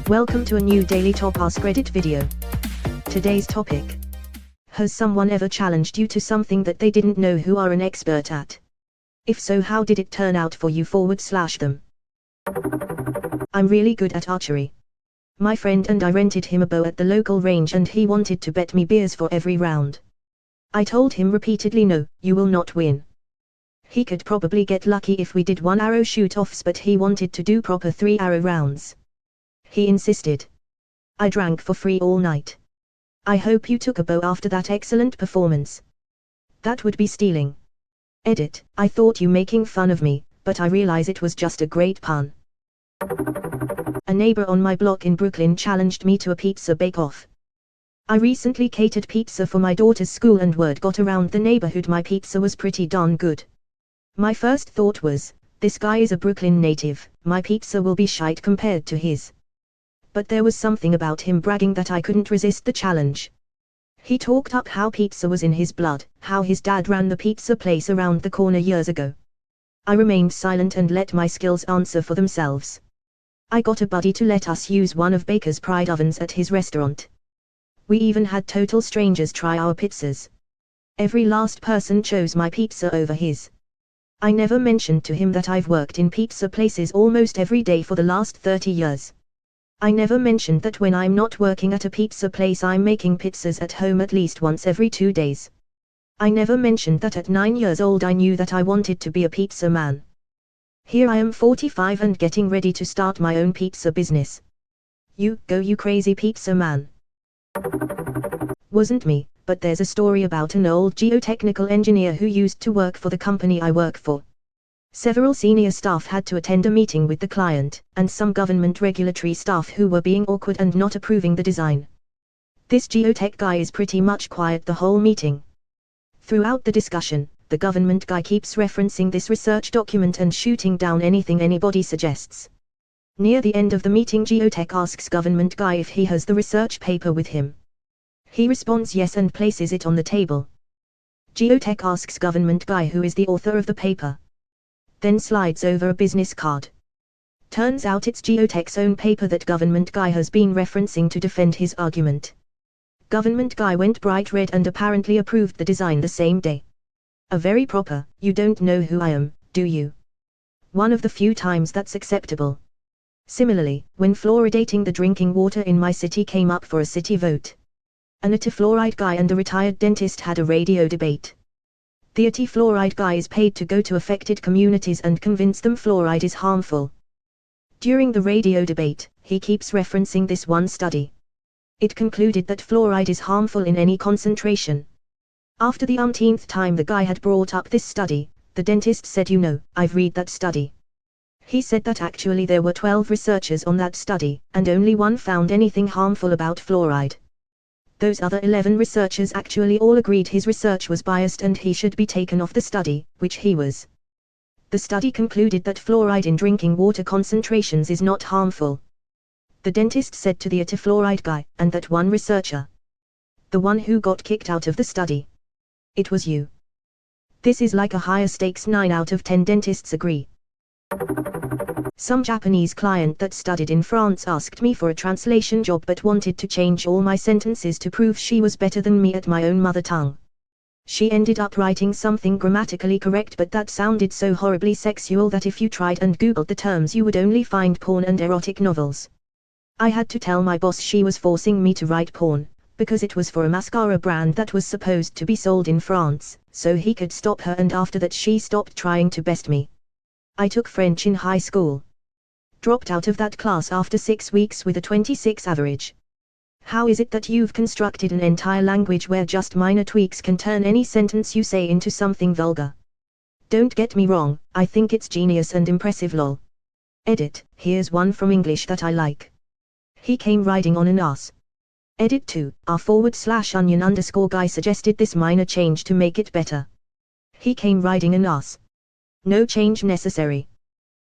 Welcome to a new daily top Askreddit video. Today's topic. Has someone ever challenged you to something that they didn't know who are an expert at? If so, how did it turn out for you /them? I'm really good at archery. My friend and I rented him a bow at the local range and he wanted to bet me beers for every round. I told him repeatedly, no, you will not win. He could probably get lucky if we did 1 arrow shoot-offs, but he wanted to do proper 3 arrow rounds. He insisted. I drank for free all night. I hope you took a bow after that excellent performance. That would be stealing. Edit, I thought you making fun of me, but I realize it was just a great pun. A neighbor on my block in Brooklyn challenged me to a pizza bake-off. I recently catered pizza for my daughter's school and word got around the neighborhood my pizza was pretty darn good. My first thought was, this guy is a Brooklyn native, my pizza will be shite compared to his. But there was something about him bragging that I couldn't resist the challenge. He talked up how pizza was in his blood, how his dad ran the pizza place around the corner years ago. I remained silent and let my skills answer for themselves. I got a buddy to let us use one of Baker's Pride ovens at his restaurant. We even had total strangers try our pizzas. Every last person chose my pizza over his. I never mentioned to him that I've worked in pizza places almost every day for the last 30 years. I never mentioned that when I'm not working at a pizza place I'm making pizzas at home at least once every 2 days. I never mentioned that at 9 years old I knew that I wanted to be a pizza man. Here I am 45 and getting ready to start my own pizza business. You go, you crazy pizza man. Wasn't me, but there's a story about an old geotechnical engineer who used to work for the company I work for. Several senior staff had to attend a meeting with the client, and some government regulatory staff who were being awkward and not approving the design. This geotech guy is pretty much quiet the whole meeting. Throughout the discussion, the government guy keeps referencing this research document and shooting down anything anybody suggests. Near the end of the meeting, geotech asks government guy if he has the research paper with him. He responds yes and places it on the table. Geotech asks government guy who is the author of the paper. Then slides over a business card. Turns out it's Geotech's own paper that government guy has been referencing to defend his argument. Government guy went bright red and apparently approved the design the same day. A very proper, you don't know who I am, do you? One of the few times that's acceptable. Similarly, when fluoridating the drinking water in my city came up for a city vote. An anti-fluoride guy and a retired dentist had a radio debate. The anti-fluoride guy is paid to go to affected communities and convince them fluoride is harmful. During the radio debate, he keeps referencing this one study. It concluded that fluoride is harmful in any concentration. After the umpteenth time the guy had brought up this study, the dentist said, you know, I've read that study. He said that actually there were 12 researchers on that study, and only one found anything harmful about fluoride. Those other 11 researchers actually all agreed his research was biased and he should be taken off the study, which he was. The study concluded that fluoride in drinking water concentrations is not harmful. The dentist said to the anti-fluoride guy, and that one researcher. The one who got kicked out of the study. It was you. This is like a higher stakes 9 out of 10 dentists agree. Some Japanese client that studied in France asked me for a translation job but wanted to change all my sentences to prove she was better than me at my own mother tongue. She ended up writing something grammatically correct but that sounded so horribly sexual that if you tried and googled the terms you would only find porn and erotic novels. I had to tell my boss she was forcing me to write porn, because it was for a mascara brand that was supposed to be sold in France, so he could stop her, and after that she stopped trying to best me. I took French in high school. Dropped out of that class after 6 weeks with a 26 average. How is it that you've constructed an entire language where just minor tweaks can turn any sentence you say into something vulgar? Don't get me wrong, I think it's genius and impressive lol. Edit, here's one from English that I like. He came riding on an ass. Edit 2, r/onion_ guy suggested this minor change to make it better. He came riding an ass. No change necessary.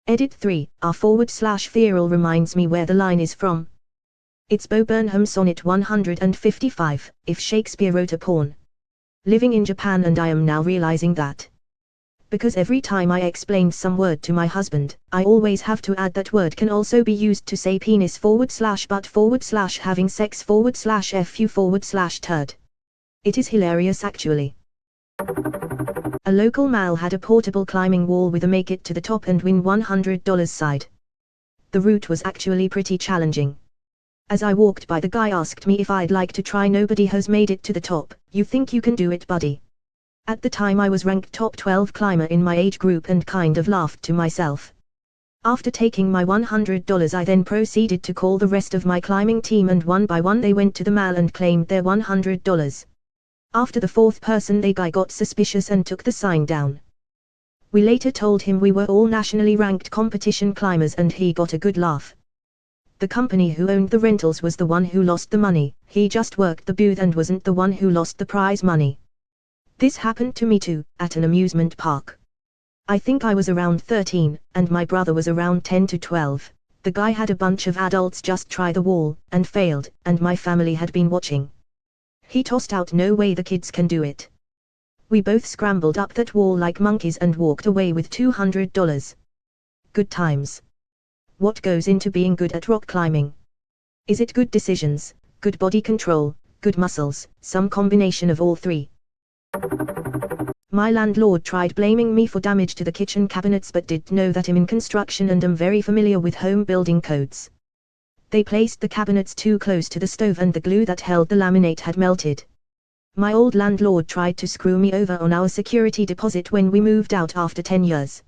Edit 3, r/feral reminds me where the line is from. It's Bo Burnham's Sonnet 155, if Shakespeare wrote a porn. Living in Japan and I am now realizing that. Because every time I explained some word to my husband, I always have to add that word can also be used to say penis / butt / having sex / fu / turd. It is hilarious actually. A local mall had a portable climbing wall with a make it to the top and win $100 side. The route was actually pretty challenging. As I walked by, the guy asked me if I'd like to try. Nobody has made it to the top. You think you can do it, buddy? At the time I was ranked top 12 climber in my age group and kind of laughed to myself. After taking my $100 I then proceeded to call the rest of my climbing team, and one by one they went to the mall and claimed their $100. After the fourth person, the guy got suspicious and took the sign down. We later told him we were all nationally ranked competition climbers and he got a good laugh. The company who owned the rentals was the one who lost the money. He just worked the booth and wasn't the one who lost the prize money. This happened to me too, at an amusement park. I think I was around 13, and my brother was around 10 to 12. The guy had a bunch of adults just try the wall, and failed, and my family had been watching. He tossed out, "No way, the kids can do it." We both scrambled up that wall like monkeys and walked away with $200. Good times. What goes into being good at rock climbing? Is it good decisions, good body control, good muscles, some combination of all three? My landlord tried blaming me for damage to the kitchen cabinets but did know that I'm in construction and am very familiar with home building codes. They placed the cabinets too close to the stove and the glue that held the laminate had melted. My old landlord tried to screw me over on our security deposit when we moved out after 10 years.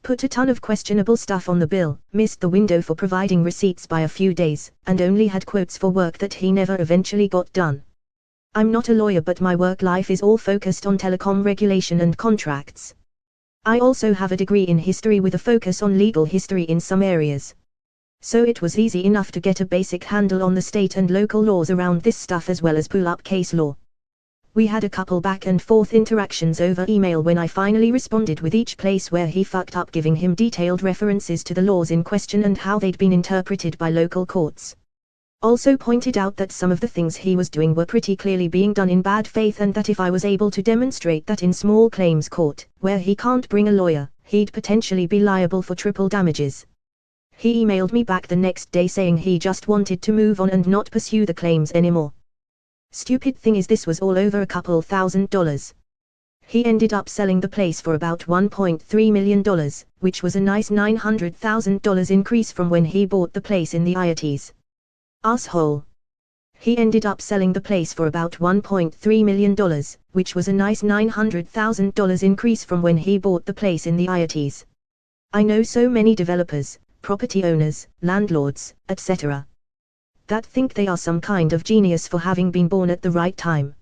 Put a ton of questionable stuff on the bill, missed the window for providing receipts by a few days, and only had quotes for work that he never eventually got done. I'm not a lawyer, but my work life is all focused on telecom regulation and contracts. I also have a degree in history with a focus on legal history in some areas. So it was easy enough to get a basic handle on the state and local laws around this stuff as well as pull up case law. We had a couple back and forth interactions over email when I finally responded with each place where he fucked up, giving him detailed references to the laws in question and how they'd been interpreted by local courts. Also pointed out that some of the things he was doing were pretty clearly being done in bad faith, and that if I was able to demonstrate that in small claims court, where he can't bring a lawyer, he'd potentially be liable for triple damages. He emailed me back the next day saying he just wanted to move on and not pursue the claims anymore. Stupid thing is, this was all over a couple $1,000. He ended up selling the place for about $1.3 million, which was a nice $900,000 increase from when he bought the place in the 80s. Asshole. He ended up selling the place for about $1.3 million, which was a nice $900,000 increase from when he bought the place in the 80s. I know so many developers, property owners, landlords, etc. that think they are some kind of genius for having been born at the right time.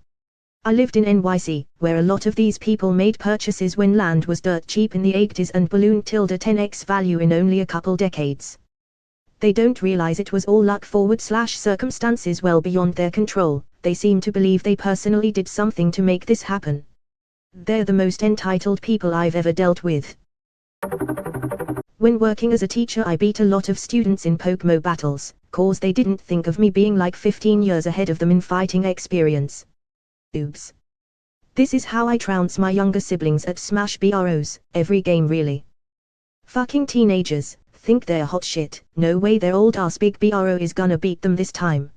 I lived in NYC, where a lot of these people made purchases when land was dirt cheap in the 80s and ballooned till a 10x value in only a couple decades. They don't realize it was all luck / circumstances well beyond their control. They seem to believe they personally did something to make this happen. They're the most entitled people I've ever dealt with. When working as a teacher, I beat a lot of students in Pokemon battles, cause they didn't think of me being like 15 years ahead of them in fighting experience. Oops. This is how I trounce my younger siblings at Smash Bros, every game really. Fucking teenagers, think they're hot shit. No way their old ass big bro is gonna beat them this time.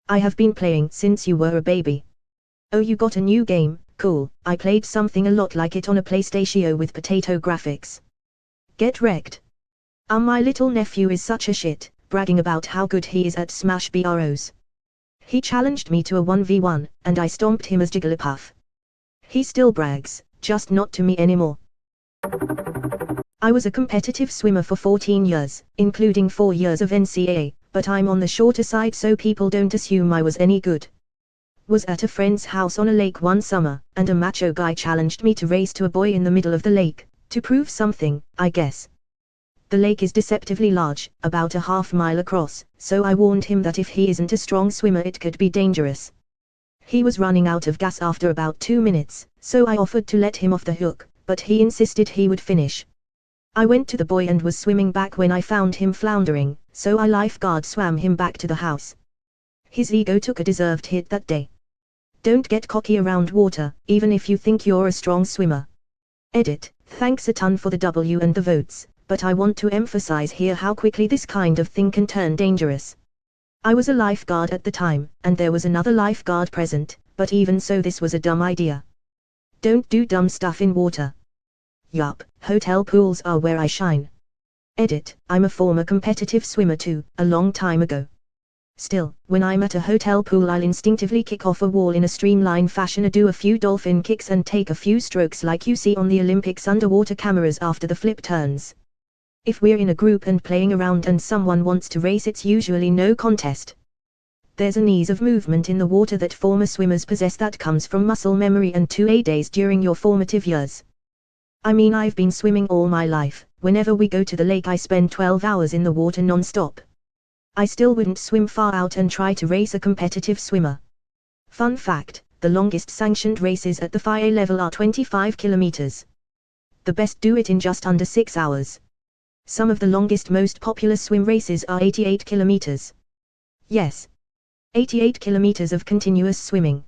I have been playing since you were a baby. Oh, you got a new game, cool. I played something a lot like it on a PlayStation with potato graphics. Get wrecked. My little nephew is such a shit, bragging about how good he is at Smash Bros. He challenged me to a 1v1, and I stomped him as Jigglypuff. He still brags, just not to me anymore. I was a competitive swimmer for 14 years, including 4 years of NCAA, but I'm on the shorter side so people don't assume I was any good. Was at a friend's house on a lake one summer, and a macho guy challenged me to race to a buoy in the middle of the lake, to prove something, I guess. The lake is deceptively large, about a half-mile across, so I warned him that if he isn't a strong swimmer it could be dangerous. He was running out of gas after about 2 minutes, so I offered to let him off the hook, but he insisted he would finish. I went to the buoy and was swimming back when I found him floundering, so I lifeguard swam him back to the house. His ego took a deserved hit that day. Don't get cocky around water, even if you think you're a strong swimmer. Edit, Thanks a ton for the W and the votes, but I want to emphasize here how quickly this kind of thing can turn dangerous. I was a lifeguard at the time, and there was another lifeguard present, but even so this was a dumb idea. Don't do dumb stuff in water. Yup, hotel pools are where I shine. Edit, I'm a former competitive swimmer too, a long time ago. Still, when I'm at a hotel pool I'll instinctively kick off a wall in a streamline fashion or do a few dolphin kicks and take a few strokes like you see on the Olympics underwater cameras after the flip turns. If we're in a group and playing around and someone wants to race it's usually no contest. There's an ease of movement in the water that former swimmers possess that comes from muscle memory and 2A days during your formative years. I mean I've been swimming all my life, whenever we go to the lake I spend 12 hours in the water non-stop. I still wouldn't swim far out and try to race a competitive swimmer. Fun fact, the longest sanctioned races at the FIA level are 25 kilometers. The best do it in just under 6 hours. Some of the longest most popular swim races are 88 kilometers. Yes. 88 kilometers of continuous swimming.